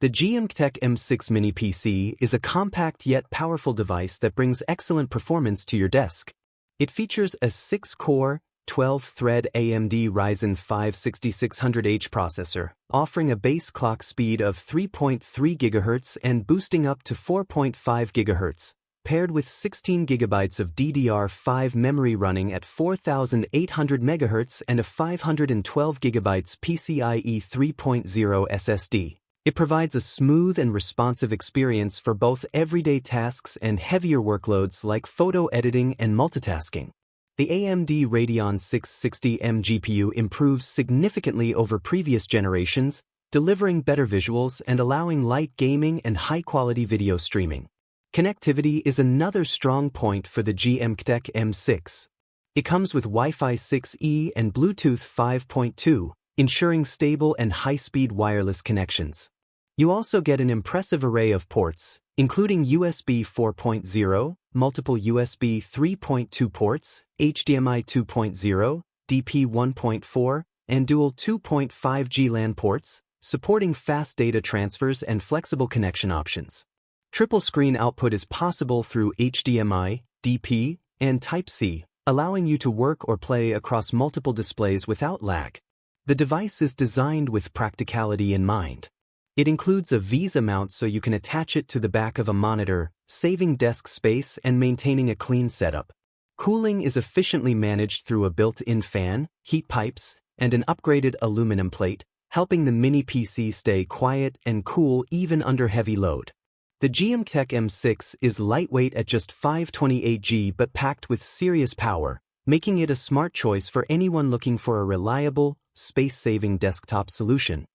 The GMKtec M6 Mini PC is a compact yet powerful device that brings excellent performance to your desk. It features a 6-core, 12-thread AMD Ryzen 5 6600H processor, offering a base clock speed of 3.3 GHz and boosting up to 4.5 GHz, paired with 16 GB of DDR5 memory running at 4800 MHz and a 512 GB PCIe 3.0 SSD. It provides a smooth and responsive experience for both everyday tasks and heavier workloads like photo editing and multitasking. The AMD Radeon 660M GPU improves significantly over previous generations, delivering better visuals and allowing light gaming and high-quality video streaming. Connectivity is another strong point for the GMKtec M6. It comes with Wi-Fi 6E and Bluetooth 5.2, ensuring stable and high-speed wireless connections. You also get an impressive array of ports, including USB 4.0, multiple USB 3.2 ports, HDMI 2.0, DP 1.4, and dual 2.5G LAN ports, supporting fast data transfers and flexible connection options. Triple screen output is possible through HDMI, DP, and Type-C, allowing you to work or play across multiple displays without lag. The device is designed with practicality in mind. It includes a VESA mount so you can attach it to the back of a monitor, saving desk space and maintaining a clean setup. Cooling is efficiently managed through a built-in fan, heat pipes, and an upgraded aluminum plate, helping the mini PC stay quiet and cool even under heavy load. The GMKtec M6 is lightweight at just 528 g but packed with serious power, making it a smart choice for anyone looking for a reliable, space-saving desktop solution.